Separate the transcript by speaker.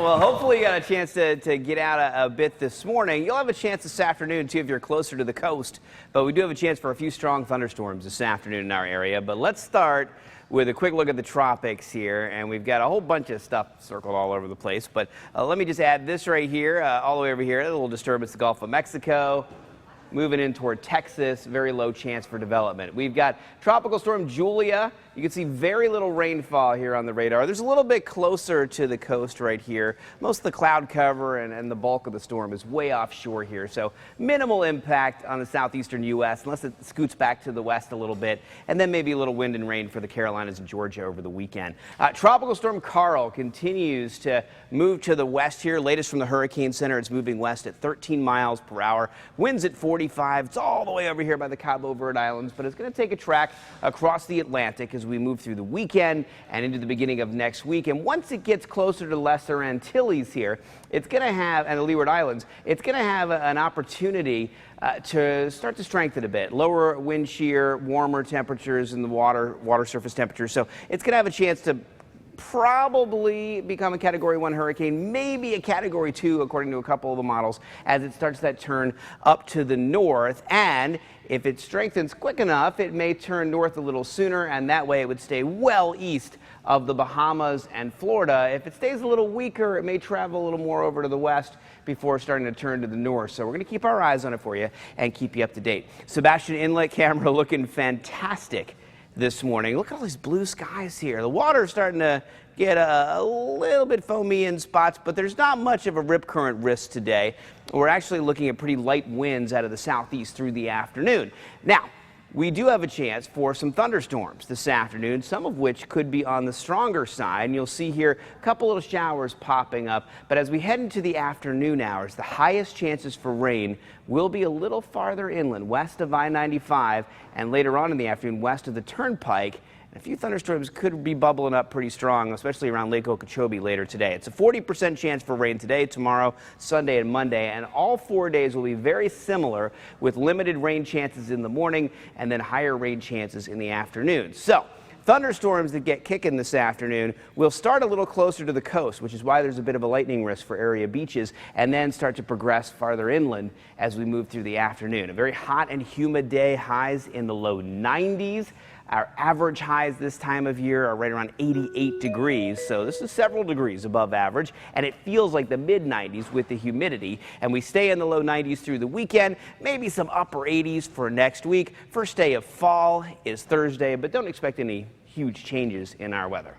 Speaker 1: Well, hopefully you got a chance to get out a bit this morning. You'll have a chance this afternoon, too, if you're closer to the coast. But we do have a chance for a few strong thunderstorms this afternoon in our area. But let's start with a quick look at the tropics here. And we've got a whole bunch of stuff circled all over the place. But let me just add this right here, all the way over here. A little disturbance, the Gulf of Mexico. Moving in toward Texas, very low chance for development. We've got Tropical Storm Julia. You can see very little rainfall here on the radar. There's a little bit closer to the coast right here. Most of the cloud cover and the bulk of the storm is way offshore here, so minimal impact on the southeastern U.S. unless it scoots back to the west a little bit, and then maybe a little wind and rain for the Carolinas and Georgia over the weekend. Tropical Storm Carl continues to move to the west here. Latest from the Hurricane Center, it's moving west at 13 miles per hour. Winds at 45. It's all the way over here by the Cabo Verde Islands, but it's going to take a track across the Atlantic as we move through the weekend and into the beginning of next week. And once it gets closer to Lesser Antilles here, it's going to have, and the Leeward Islands, it's going to have an opportunity to start to strengthen a bit. Lower wind shear, warmer temperatures in the water surface temperatures. So it's going to have a chance to probably become a Category 1 hurricane, maybe a Category 2 according to a couple of the models as it starts that turn up to the north. And if it strengthens quick enough, it may turn north a little sooner, and that way it would stay well east of the Bahamas and Florida. If it stays a little weaker, it may travel a little more over to the west before starting to turn to the north. So we're going to keep our eyes on it for you and keep you up to date. Sebastian Inlet camera looking fantastic this morning. Look at all these blue skies here. The water's starting to get a little bit foamy in spots, but there's not much of a rip current risk today. We're actually looking at pretty light winds out of the southeast through the afternoon. Now, we do have a chance for some thunderstorms this afternoon, some of which could be on the stronger side. And you'll see here a couple little showers popping up. But as we head into the afternoon hours, the highest chances for rain will be a little farther inland, west of I-95, and later on in the afternoon, west of the Turnpike. A few thunderstorms could be bubbling up pretty strong, especially around Lake Okeechobee later today. It's a 40% chance for rain today, tomorrow, Sunday, and Monday, and all 4 days will be very similar with limited rain chances in the morning and then higher rain chances in the afternoon. So, thunderstorms that get kicking this afternoon will start a little closer to the coast, which is why there's a bit of a lightning risk for area beaches, and then start to progress farther inland as we move through the afternoon. A very hot and humid day, highs in the low 90s. Our average highs this time of year are right around 88 degrees, so this is several degrees above average, and it feels like the mid-90s with the humidity, and we stay in the low 90s through the weekend, maybe some upper 80s for next week. First day of fall is Thursday, but don't expect any huge changes in our weather.